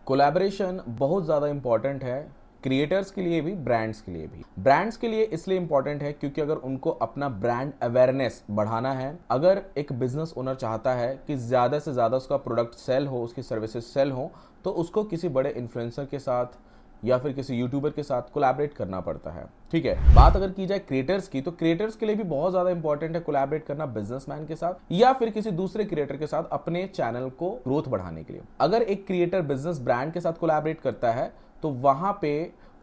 Collaboration बहुत ज़्यादा important है क्रिएटर्स के लिए भी, ब्रांड्स के लिए भी। ब्रांड्स के लिए इसलिए इंपॉर्टेंट है क्योंकि अगर उनको अपना ब्रांड अवेयरनेस बढ़ाना है, अगर एक बिजनेस ओनर चाहता है कि ज़्यादा से ज़्यादा उसका प्रोडक्ट सेल हो, उसकी सर्विसेज सेल हो, तो उसको किसी बड़े इन्फ्लुएंसर के साथ या फिर किसी यूट्यूबर के साथ कोलैबोरेट करना पड़ता है। ठीक है, बात अगर की जाए क्रिएटर्स की, तो क्रिएटर्स के लिए भी बहुत ज्यादा इंपॉर्टेंट है कोलैबोरेट करना बिजनेसमैन के साथ या फिर किसी दूसरे क्रिएटर के साथ अपने चैनल को ग्रोथ बढ़ाने के लिए। अगर एक क्रिएटर बिजनेस ब्रांड के साथ कोलैबोरेट करता है तो वहां पे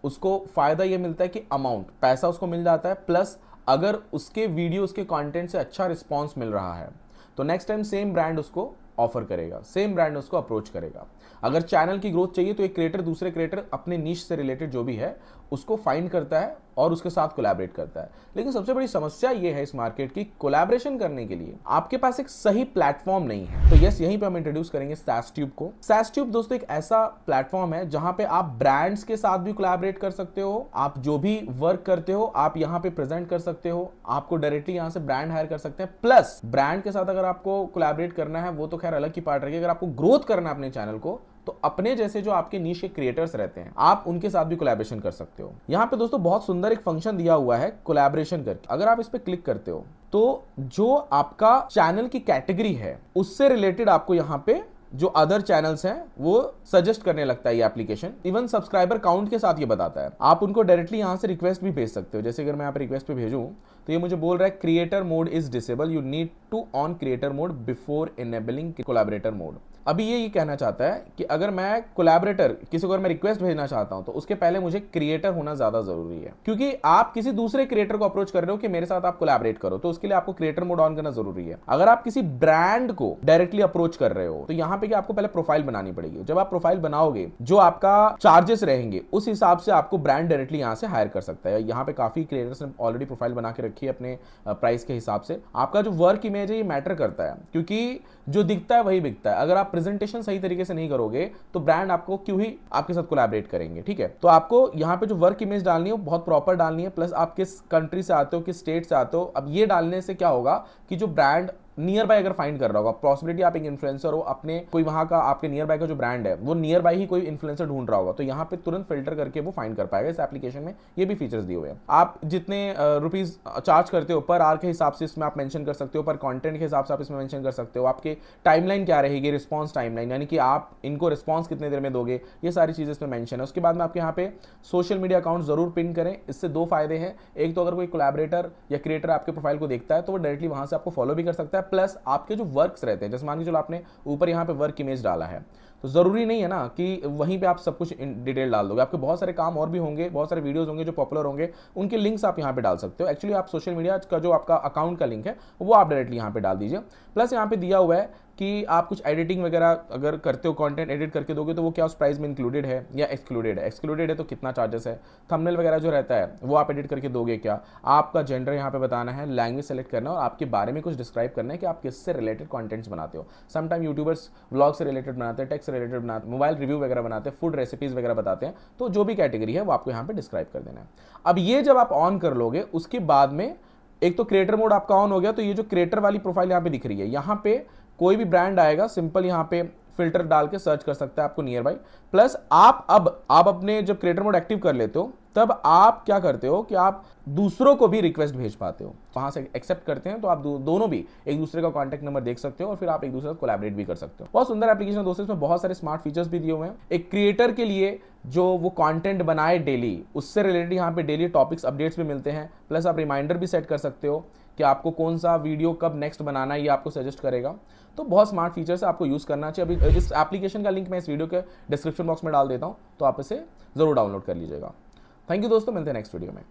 उसको फायदा यह मिलता है कि अमाउंट पैसा उसको मिल जाता है, प्लस अगर उसके वीडियो, उसके कंटेंट से अच्छा रिस्पॉन्स मिल रहा है तो नेक्स्ट टाइम सेम ब्रांड उसको ऑफर करेगा, सेम ब्रांड उसको अप्रोच करेगा। अगर चैनल की ग्रोथ चाहिए तो एक क्रिएटर दूसरे क्रिएटर अपने नीश से रिलेटेड जो भी है उसको फाइंड करता है और उसके साथ कोलैबोरेट करता है। लेकिन सबसे बड़ी समस्या ये है इस मार्केट की, कोलैबोरेशन करने के लिए आपके पास एक सही प्लेटफॉर्म नहीं है। तो यस, यहीं पे हम इंट्रोड्यूस करेंगे SaaStube को। SaaStube दोस्तों एक ऐसा प्लेटफॉर्म है जहां पे आप ब्रांड्स के साथ भी कोलैबोरेट कर सकते हो, आप जो भी वर्क करते हो आप यहां पे प्रेजेंट कर सकते हो, आपको डायरेक्टली यहां से ब्रांड हायर कर सकते हैं। प्लस ब्रांड के साथ अगर आपको कोलैबोरेट करना है वो तो खैर अलग की पार्ट रहेगी, अगर आपको ग्रोथ करना है अपने चैनल को तो अपने जैसे जो आपके नीश के क्रिएटर्स रहते हैं आप उनके साथ भी कोलैबोरेशन कर सकते हो। यहां पे दोस्तों बहुत सुंदर एक फंक्शन दिया हुआ है कोलैबोरेशन करके। अगर आप इस पे क्लिक करते हो तो जो आपका चैनल की कैटेगरी है उससे रिलेटेड आपको यहां पे जो अदर चैनल्स हैं वो सजेस्ट करने लगता है ये एप्लीकेशन। इवन सब्सक्राइबर काउंट के साथ ये बताता है। आप उनको डायरेक्टली यहां से रिक्वेस्ट भी भेज सकते हो। जैसे अगर मैं यहाँ पे रिक्वेस्ट पे भेजूं तो ये मुझे बोल रहा है creator mode is disable, you need to on creator mode before enabling collaborator mode. अभी ये कहना चाहता है कि अगर मैं कोलैबोरेटर किसी को अगर मैं रिक्वेस्ट भेजना चाहता हूं तो उसके पहले मुझे क्रिएटर होना ज्यादा जरूरी है, क्योंकि आप किसी दूसरे क्रिएटर को अप्रोच कर रहे हो कि मेरे साथ आप कोलैबोरेट करो, तो उसके लिए आपको क्रिएटर मोड ऑन करना जरूरी है। अगर आप किसी ब्रांड को डायरेक्टली अप्रोच कर रहे हो तो यहां पे आपको पहले प्रोफाइल बनानी पड़ेगी। जब आप प्रोफाइल बनाओगे जो आपका चार्जेस रहेंगे उस हिसाब से आपको ब्रांड डायरेक्टली यहां से हायर कर सकता है। यहां पे काफी क्रिएटर्स ने ऑलरेडी प्रोफाइल बना के रखी है अपने प्राइस के हिसाब से। आपका जो वर्क इमेज है ये मैटर करता है, क्योंकि जो दिखता है वही बिकता है। अगर आप प्रेजेंटेशन सही तरीके से नहीं करोगे तो ब्रांड आपको क्यों ही आपके साथ कोलैबोरेट करेंगे। ठीक है, तो आपको यहाँ पे जो वर्क इमेज डालनी है बहुत प्रॉपर डालनी है, प्लस आप किस कंट्री से आते हो, किस स्टेट से आते हो। अब ये डालने से क्या होगा कि जो ब्रांड नियर बाय अगर फाइंड कर रहा होगा, पॉसिबिलिटी आप एक इन्फ्लुएंसर हो, अपने कोई वहां का आपके नियर बाय का जो ब्रांड है वो नियर बाय ही कोई इन्फ्लुएंसर ढूंढ रहा होगा, तो यहाँ पे तुरंत फिल्टर करके वो फाइंड कर पाएगा। इस एप्लीकेशन में ये भी फीचर्स दिए हुए हैं। आप जितने रुपीज चार्ज करते हो पर आवर के हिसाब से इसमें आप मेंशन कर सकते हो, पर कंटेंट के हिसाब से आप इसमें मेंशन कर सकते हो। आपके टाइमलाइन क्या रहेगी, रिस्पॉन्स टाइमलाइन, यानी कि आप इनको रिस्पॉन्स कितने देर में दोगे, ये सारी चीजें इसमें मेंशन है। उसके बाद में आपके यहाँ पे सोशल मीडिया अकाउंट जरूर पिन करें। इससे दो फायदे हैं, एक तो अगर कोई कोलैबोरेटर या क्रिएटर आपके प्रोफाइल को देखता है तो वो डायरेक्टली वहां से आपको फॉलो भी कर सकता है, प्लस आपके जो वर्क्स रहते हैं, जैसे मान के चलो आपने ऊपर यहाँ पे वर्क इमेज डाला है तो जरूरी नहीं है ना कि वहीं पे आप सब कुछ डिटेल डाल दोगे। आपके बहुत सारे काम और भी होंगे, बहुत सारे वीडियोस होंगे जो पॉपुलर होंगे, उनके लिंक्स आप यहाँ पे डाल सकते हो। एक्चुअली आप सोशल मीडिया का जो आपका अकाउंट का लिंक है वो आप डायरेक्टली यहाँ पे डाल दीजिए। प्लस यहाँ पे दिया हुआ है कि आप कुछ एडिटिंग वगैरह अगर करते हो, कंटेंट एडिट करके दोगे तो वो क्या उस प्राइस में इंक्लूडेड है या एक्सक्लूडेड है। एक्सक्लूडेड है तो कितना चार्जेस है, थंबनेल वगैरह जो रहता है वो आप एडिट करके दोगे क्या, आपका जेंडर यहाँ पे बताना है, लैंग्वेज सेलेक्ट करना और आपके बारे में कुछ डिस्क्राइब करना है कि आप किससे रिलेटेड कंटेंट्स बनाते हो। समटाइम यूट्यूबर्स व्लॉग से रिलेटेड बनाते हैं, टेक से रिलेटेड बनाते हैं, मोबाइल रिव्यू वगैरह बनाते हैं, फूड रेसिपीज वगैरह बताते हैं, तो जो भी कैटेगरी है वो आपको यहाँ पे डिस्क्राइब कर देना है। अब ये जब आप ऑन कर लोगे उसके बाद में एक तो क्रिएटर मोड आपका ऑन हो गया, तो ये जो क्रिएटर वाली प्रोफाइल यहाँ पे दिख रही है, यहाँ पे कोई भी ब्रांड आएगा सिंपल यहाँ पे फिल्टर डाल के सर्च कर सकता है आपको नियर बाई। प्लस आप अपने जब क्रिएटर मोड एक्टिव कर लेते हो तब आप क्या करते हो कि आप दूसरों को भी रिक्वेस्ट भेज पाते हो, वहां से एक्सेप्ट करते हैं तो आप दोनों भी एक दूसरे का कॉन्टैक्ट नंबर देख सकते हो और फिर आप एक दूसरे से कोलैबोरेट भी कर सकते हो। बहुत सुंदर एप्लीकेशन दोस्तों, इसमें बहुत सारे स्मार्ट फीचर्स भी दिए हुए हैं। एक क्रिएटर के लिए जो वो कंटेंट बनाए डेली, उससे रिलेटेड यहाँ पे डेली टॉपिक्स अपडेट्स भी मिलते हैं। प्लस आप रिमाइंडर भी सेट कर सकते हो कि आपको कौन सा वीडियो कब नेक्स्ट बनाना है, ये आपको सजेस्ट करेगा। तो बहुत स्मार्ट फीचर्स है, आपको यूज़ करना चाहिए। अभी इस एप्लीकेशन का लिंक मैं इस वीडियो के डिस्क्रिप्शन बॉक्स में डाल देता हूँ, तो आप इसे ज़रूर डाउनलोड कर लीजिएगा। थैंक यू दोस्तों, मिलते हैं नेक्स्ट वीडियो में।